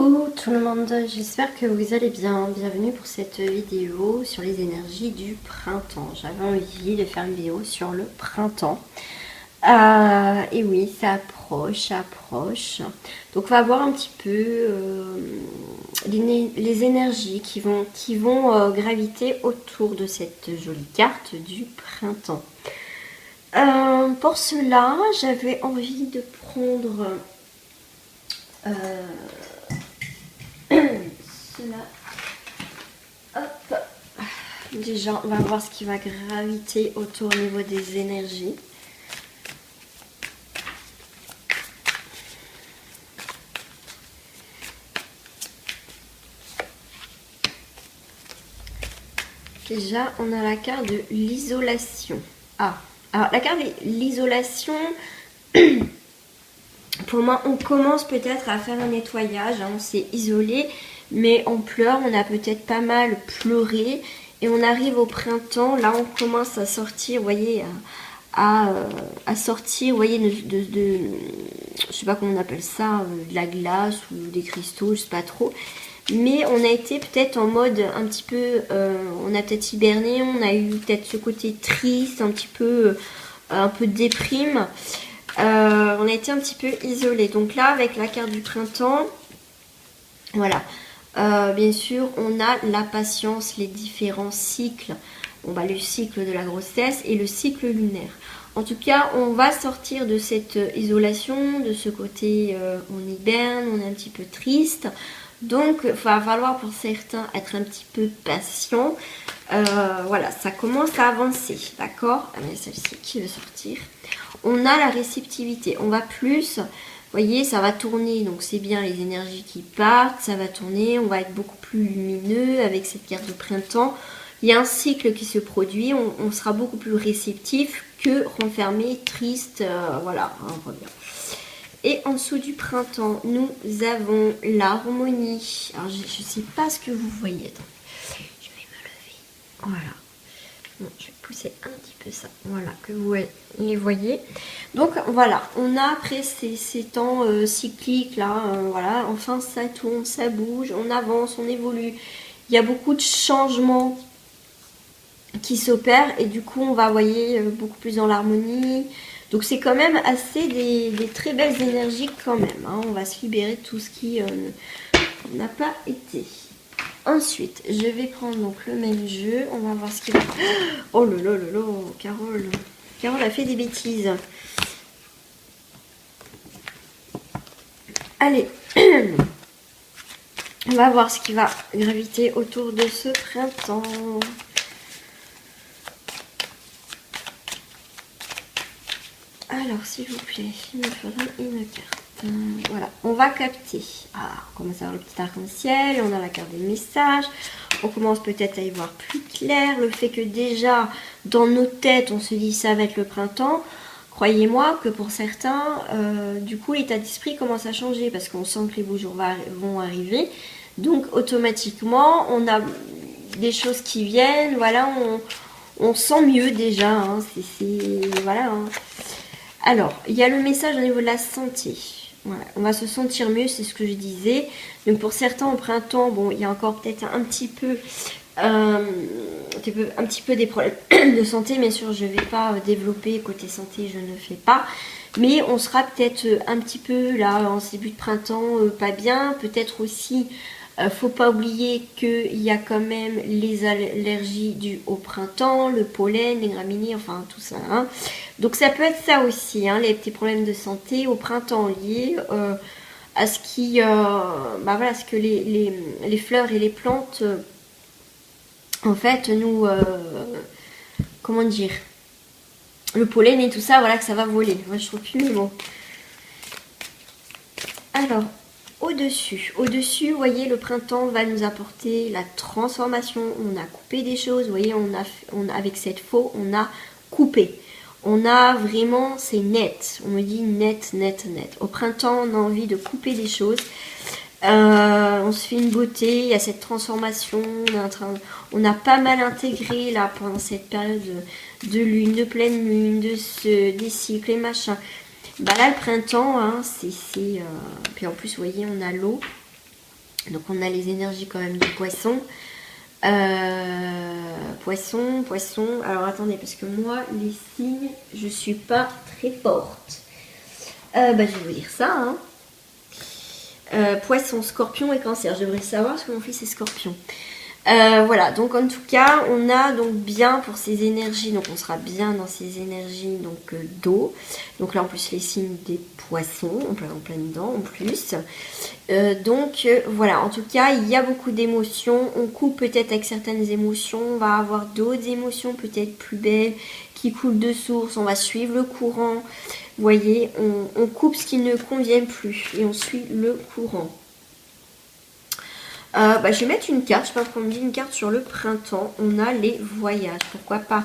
Coucou tout le monde, j'espère que vous allez bien. Bienvenue pour cette vidéo sur les énergies du printemps. J'avais envie de faire une vidéo sur le printemps. Et oui, ça approche, ça approche. Donc on va voir un petit peu les énergies qui vont graviter autour de cette jolie carte du printemps. Pour cela, j'avais envie de prendre... cela. Hop. Déjà, on va voir ce qui va graviter autour au niveau des énergies. Déjà, on a la carte de l'isolation. Ah, alors la carte de l'isolation... Pour moi, on commence peut-être à faire un nettoyage, hein, on s'est isolé, mais on pleure, on a peut-être pas mal pleuré, et on arrive au printemps, là on commence à sortir, vous voyez, à sortir, vous voyez, je sais pas comment on appelle ça, de la glace ou des cristaux, je sais pas trop, mais on a été peut-être en mode un petit peu, on a peut-être hiberné, on a eu peut-être ce côté triste, un peu déprime. On a été un petit peu isolé. Donc là, avec la carte du printemps, voilà. Bien sûr, on a la patience, les différents cycles. Bon, bah, le cycle de la grossesse et le cycle lunaire. En tout cas, on va sortir de cette isolation, de ce côté on hiberne, on est un petit peu triste. Donc, il va falloir pour certains être un petit peu patient. Voilà, ça commence à avancer, d'accord? Celle-ci qui veut sortir. On a la réceptivité, on va plus, vous voyez, ça va tourner, donc c'est bien les énergies qui partent, ça va tourner, on va être beaucoup plus lumineux avec cette carte de printemps. Il y a un cycle qui se produit, on sera beaucoup plus réceptif que renfermé, triste, voilà, on voit bien. Et en dessous du printemps, nous avons l'harmonie. Alors, je ne sais pas ce que vous voyez. Attends, je vais me lever. Voilà. Bon, je vais pousser un petit peu ça. Voilà, que vous les voyez. Donc, voilà. On a après ces temps cycliques, là. Voilà. Enfin, ça tourne, ça bouge. On avance, on évolue. Il y a beaucoup de changements qui s'opèrent. Et du coup, on va, voyez, beaucoup plus dans l'harmonie. Donc c'est quand même assez des très belles énergies quand même. Hein. On va se libérer de tout ce qui n'a pas été. Ensuite, je vais prendre donc le même jeu. On va voir ce qu'il va... Oh là là là là, Carole. Carole a fait des bêtises. Allez. On va voir ce qui va graviter autour de ce printemps. Alors, s'il vous plaît, il me faudrait une carte. Voilà, on va capter. Ah, on commence à avoir le petit arc-en-ciel, on a la carte des messages. On commence peut-être à y voir plus clair. Le fait que déjà, dans nos têtes, on se dit ça va être le printemps. Croyez-moi que pour certains, du coup, l'état d'esprit commence à changer parce qu'on sent que les beaux jours vont arriver. Donc, automatiquement, on a des choses qui viennent. Voilà, on sent mieux déjà. Hein, voilà. Hein. Alors, il y a le message au niveau de la santé. Voilà, on va se sentir mieux, c'est ce que je disais. Donc pour certains au printemps, bon, il y a encore peut-être un petit peu des problèmes de santé. Bien sûr, je ne vais pas développer côté santé, je ne fais pas. Mais on sera peut-être un petit peu là en ce début de printemps, pas bien. Peut-être aussi, faut pas oublier qu'il y a quand même les allergies dues au printemps, le pollen, les graminées, enfin tout ça. Hein. Donc ça peut être ça aussi, hein, les petits problèmes de santé au printemps liés à ce qui, voilà, ce que les fleurs et les plantes, en fait, nous, comment dire, le pollen et tout ça, voilà, que ça va voler. Moi, je trouve plus mes mots. Alors, au-dessus, vous voyez, le printemps va nous apporter la transformation. On a coupé des choses, vous voyez, avec cette faux, on a coupé. On a vraiment, c'est net. On me dit net, net, net. Au printemps, on a envie de couper des choses. On se fait une beauté, il y a cette transformation. On a pas mal intégré là pendant cette période de lune, de pleine lune, des cycles et machin. Bah là, le printemps, hein, puis en plus, vous voyez, on a l'eau. Donc on a les énergies quand même du poisson. Poisson. Alors attendez, parce que moi, les signes, je suis pas très forte. Je vais vous dire ça. Hein. Poisson, scorpion et cancer. Je devrais savoir parce que mon fils est scorpion. Voilà, donc en tout cas, on a donc bien pour ces énergies, donc on sera bien dans ces énergies donc d'eau. Donc là en plus les signes des poissons, en plein dedans en plus. Voilà, en tout cas, il y a beaucoup d'émotions. On coupe peut-être avec certaines émotions, on va avoir d'autres émotions peut-être plus belles qui coulent de source, on va suivre le courant. Vous voyez, on coupe ce qui ne convient plus et on suit le courant. Je vais mettre une carte, je sais pas pourquoi on me dit une carte sur le printemps. On a les voyages, pourquoi pas.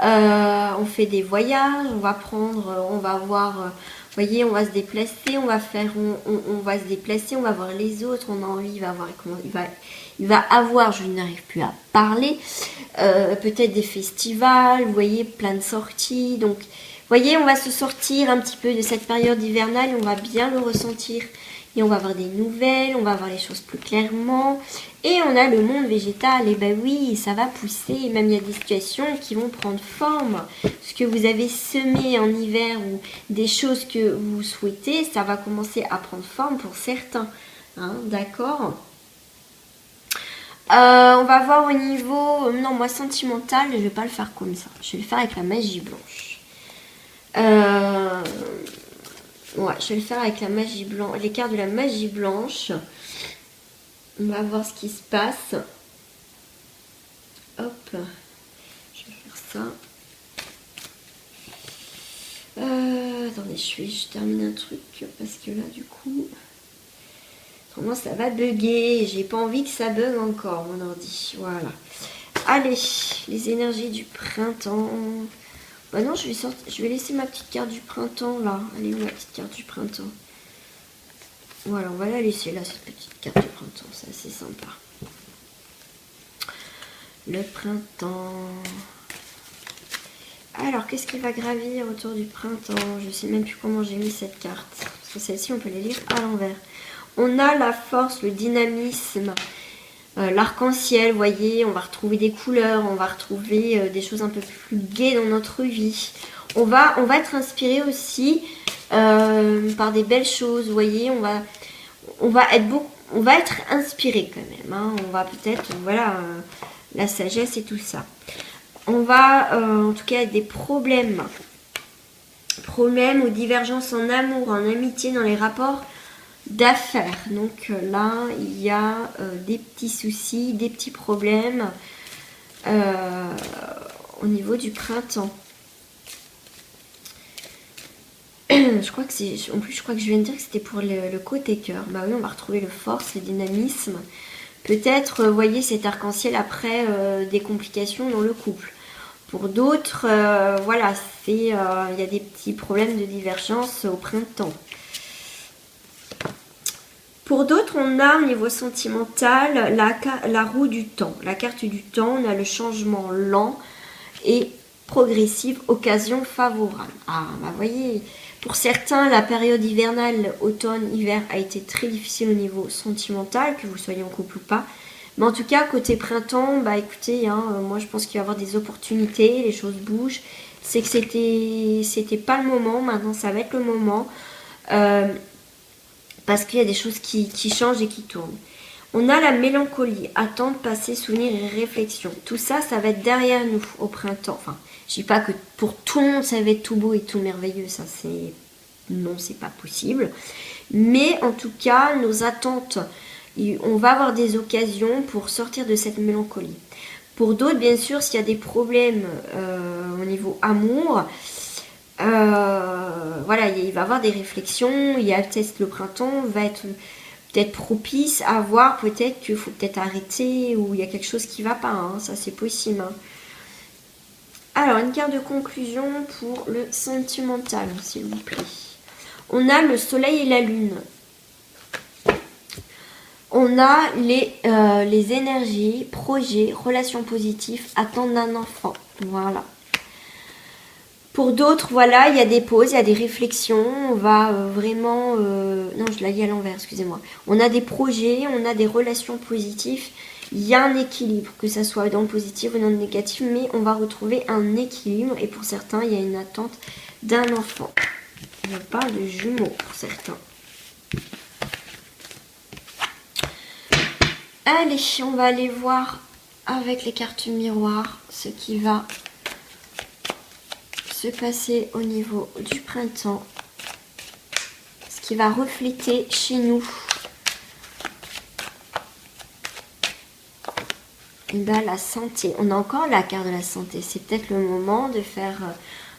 On fait des voyages, on va prendre, on va voir, vous voyez, on va se déplacer, on va se déplacer, on va voir les autres, on a envie, il va voir comment il va avoir, je n'arrive plus à parler, peut-être des festivals, vous voyez, plein de sorties. Donc, vous voyez, on va se sortir un petit peu de cette période hivernale, on va bien le ressentir. Et on va avoir des nouvelles, on va voir les choses plus clairement. Et on a le monde végétal, et ben oui, ça va pousser. Et même il y a des situations qui vont prendre forme. Ce que vous avez semé en hiver ou des choses que vous souhaitez, ça va commencer à prendre forme pour certains. Hein, d'accord ? On va voir au niveau, non moi sentimental, je ne vais pas le faire comme ça. Je vais le faire avec la magie blanche. Ouais, je vais le faire avec la magie blanche, les cartes de la magie blanche. On va voir ce qui se passe. Hop, je vais faire ça. Attendez, je termine un truc parce que là, du coup, vraiment ça va bugger. J'ai pas envie que ça bug encore, mon ordi. Voilà. Allez, les énergies du printemps. Bah non, je vais laisser ma petite carte du printemps là. Elle est où ma petite carte du printemps? Voilà, on va la laisser là, cette petite carte du printemps. C'est assez sympa. Le printemps. Alors, qu'est-ce qui va gravir autour du printemps? Je sais même plus comment j'ai mis cette carte. Parce que celle-ci, on peut les lire à l'envers. On a la force, le dynamisme. L'arc-en-ciel, vous voyez, on va retrouver des couleurs, on va retrouver des choses un peu plus gaies dans notre vie. On va être inspiré aussi par des belles choses, vous voyez, on va être inspiré quand même. Hein. On va peut-être, voilà, la sagesse et tout ça. On va, en tout cas, avec des problèmes ou divergences en amour, en amitié, dans les rapports d'affaires. Donc là, il y a des petits soucis, des petits problèmes au niveau du printemps. Je crois que je viens de dire que c'était pour le côté cœur. Bah oui, on va retrouver le force, le dynamisme. Peut-être, vous voyez, cet arc-en-ciel après des complications dans le couple. Pour d'autres, voilà, il y a des petits problèmes de divergence au printemps. Pour d'autres, on a au niveau sentimental la roue du temps. La carte du temps, on a le changement lent et progressif, occasion favorable. Ah, bah vous voyez, pour certains, la période hivernale, automne-hiver, a été très difficile au niveau sentimental, que vous soyez en couple ou pas. Mais en tout cas, côté printemps, bah écoutez, hein, moi je pense qu'il va y avoir des opportunités, les choses bougent. C'est que c'était pas le moment, maintenant ça va être le moment. Parce qu'il y a des choses qui changent et qui tournent. On a la mélancolie, attente, passé, souvenir et réflexion. Tout ça, ça va être derrière nous au printemps. Enfin, je dis pas que pour tout le monde, ça va être tout beau et tout merveilleux. Ça, non, c'est pas possible. Mais en tout cas, nos attentes, on va avoir des occasions pour sortir de cette mélancolie. Pour d'autres, bien sûr, s'il y a des problèmes au niveau amour, voilà, il va y avoir des réflexions. Il y a peut-être le printemps va être peut-être propice à voir peut-être qu'il faut peut-être arrêter ou il y a quelque chose qui va pas. Hein, ça c'est possible. Hein. Alors une carte de conclusion pour le sentimental, s'il vous plaît. On a le soleil et la lune. On a les énergies, projets, relations positives, attentes d'un enfant. Voilà. Pour d'autres, voilà, il y a des pauses, il y a des réflexions. On va vraiment... Non, je l'ai dit à l'envers, excusez-moi. On a des projets, on a des relations positives. Il y a un équilibre, que ça soit dans le positif ou dans le négatif, mais on va retrouver un équilibre. Et pour certains, il y a une attente d'un enfant. On parle de jumeaux pour certains. Allez, on va aller voir avec les cartes miroirs ce qui va se passer au niveau du printemps. Ce qui va refléter chez nous. Et bien la santé. On a encore la carte de la santé. C'est peut-être le moment de faire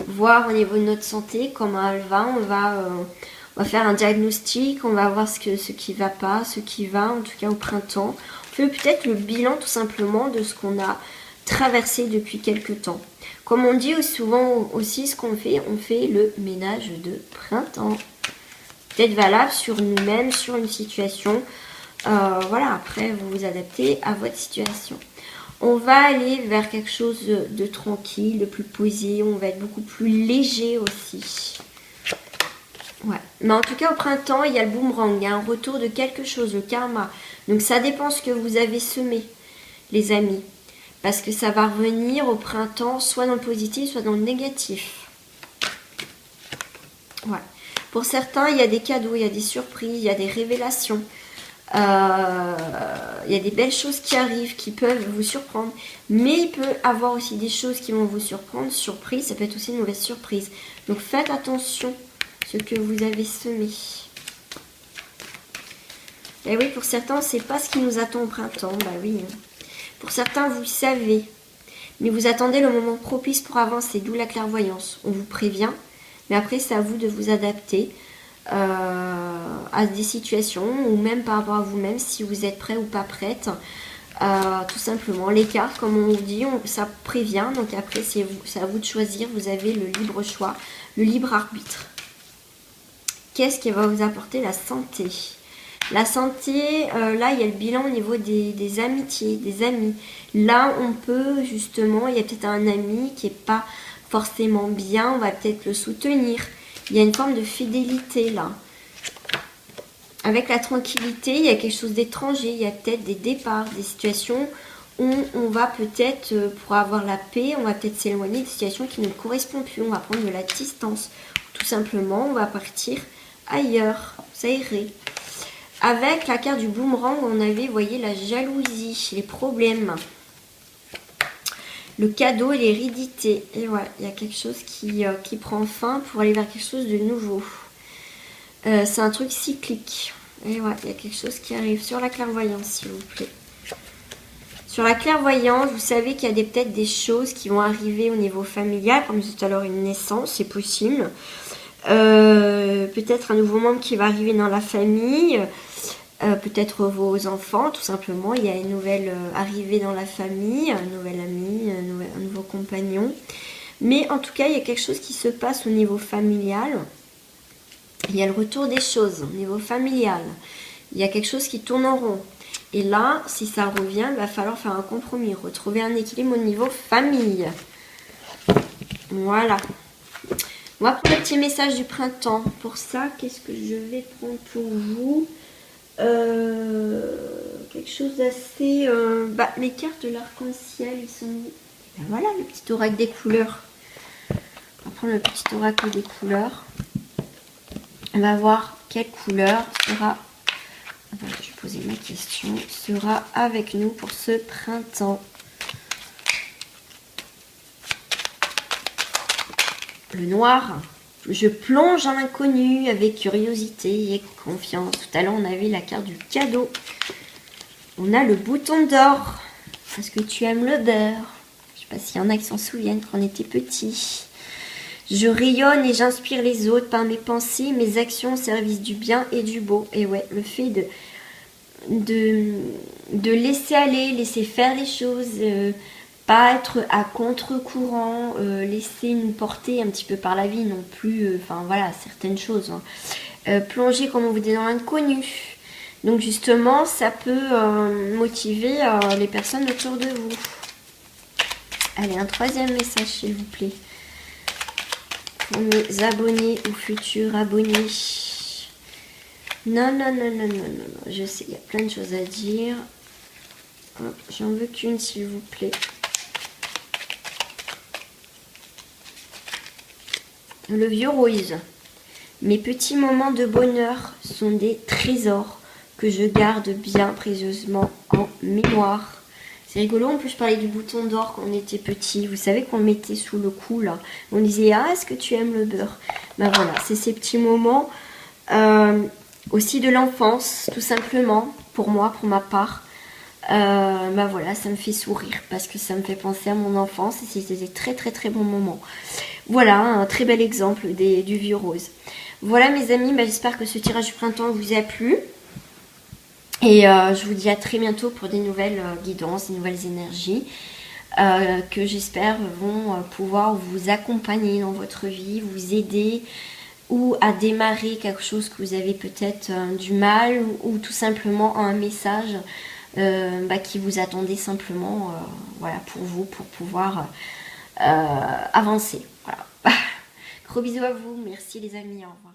voir au niveau de notre santé comment elle va. On va faire un diagnostic. On va voir ce qui va pas, ce qui va, en tout cas au printemps. On fait peut-être le bilan tout simplement de ce qu'on a traversé depuis quelques temps. Comme on dit souvent aussi, ce qu'on fait, on fait le ménage de printemps. Peut-être valable sur nous-mêmes, sur une situation. Voilà, après vous vous adaptez à votre situation. On va aller vers quelque chose de tranquille, de plus posé. On va être beaucoup plus léger aussi. Ouais. Mais en tout cas, au printemps, il y a le boomerang. Il y a un retour de quelque chose, le karma. Donc ça dépend ce que vous avez semé, les amis. Parce que ça va revenir au printemps, soit dans le positif, soit dans le négatif. Ouais. Pour certains, il y a des cadeaux, il y a des surprises, il y a des révélations. Il y a des belles choses qui arrivent, qui peuvent vous surprendre. Mais il peut y avoir aussi des choses qui vont vous surprendre. Surprise, ça peut être aussi une mauvaise surprise. Donc faites attention à ce que vous avez semé. Et oui, pour certains, c'est pas ce qui nous attend au printemps. Bah oui. Pour certains, vous le savez. Mais vous attendez le moment propice pour avancer, d'où la clairvoyance. On vous prévient, mais après, c'est à vous de vous adapter à des situations ou même par rapport à vous-même si vous êtes prêt ou pas prête. Tout simplement, les cartes, comme on vous dit, ça prévient. Donc après, c'est à vous de choisir. Vous avez le libre choix, le libre arbitre. Qu'est-ce qui va vous apporter la santé? La santé, là, il y a le bilan au niveau des amitiés, des amis. Là, on peut justement, il y a peut-être un ami qui n'est pas forcément bien, on va peut-être le soutenir. Il y a une forme de fidélité là. Avec la tranquillité, il y a quelque chose d'étranger. Il y a peut-être des départs, des situations où on va peut-être, pour avoir la paix, on va peut-être s'éloigner de situations qui ne correspondent plus. On va prendre de la distance. Tout simplement, on va partir ailleurs. Ça irait. Avec la carte du boomerang, on avait, vous voyez, la jalousie, les problèmes. Le cadeau et l'hérédité. Et voilà, il y a quelque chose qui prend fin pour aller vers quelque chose de nouveau. C'est un truc cyclique. Et voilà, il y a quelque chose qui arrive sur la clairvoyance, s'il vous plaît. Sur la clairvoyance, vous savez qu'il y a peut-être des choses qui vont arriver au niveau familial. Comme tout à l'heure, une naissance, c'est possible. Peut-être un nouveau membre qui va arriver dans la famille. Peut-être vos enfants, tout simplement. Il y a une nouvelle arrivée dans la famille, un nouvel ami, un nouveau compagnon. Mais en tout cas, il y a quelque chose qui se passe au niveau familial. Il y a le retour des choses au niveau familial. Il y a quelque chose qui tourne en rond. Et là, si ça revient, il va falloir faire un compromis, retrouver un équilibre au niveau famille. Voilà. On va prendre le petit message du printemps. Pour ça, qu'est-ce que je vais prendre pour vous? Quelque chose d'assez... les cartes de l'arc-en-ciel, ils sont... Ben voilà, le petit oracle des couleurs. On va prendre le petit oracle des couleurs. On va voir quelle couleur sera... Enfin, je vais poser ma question. Sera avec nous pour ce printemps. Le noir. Je plonge en l'inconnu avec curiosité et confiance. Tout à l'heure, on avait la carte du cadeau. On a le bouton d'or. Est-ce que tu aimes le beurre? Je ne sais pas s'il y en a qui s'en souviennent quand on était petit. Je rayonne et j'inspire les autres par mes pensées, mes actions au service du bien et du beau. Et ouais, le fait de laisser aller, laisser faire les choses... pas être à contre-courant, laisser nous porter un petit peu par la vie non plus, enfin voilà, certaines choses. Hein. Plonger, comme on vous dit, dans l'inconnu. Donc justement, ça peut motiver les personnes autour de vous. Allez, un troisième message, s'il vous plaît. pour mes abonnés ou futurs abonnés. Non, non, non, non, non, non, non. Je sais, il y a plein de choses à dire. J'en veux qu'une, s'il vous plaît. Le vieux rose. Mes petits moments de bonheur sont des trésors que je garde bien précieusement en mémoire. C'est rigolo, en plus je parlais du bouton d'or quand on était petit. Vous savez qu'on le mettait sous le cou là. On disait, ah, est-ce que tu aimes le beurre? Ben voilà, c'est ces petits moments aussi de l'enfance, tout simplement, pour moi, pour ma part. Ben voilà, ça me fait sourire parce que ça me fait penser à mon enfance et c'était des très très très bons moments. Voilà, un très bel exemple du vieux rose. Voilà mes amis, ben, j'espère que ce tirage du printemps vous a plu. Et je vous dis à très bientôt pour des nouvelles guidances, des nouvelles énergies que j'espère vont pouvoir vous accompagner dans votre vie, vous aider ou à démarrer quelque chose que vous avez peut-être du mal ou tout simplement un message qui vous attendait simplement voilà, pour vous, pour pouvoir avancer. Voilà. Gros bisous à vous, merci les amis, au revoir.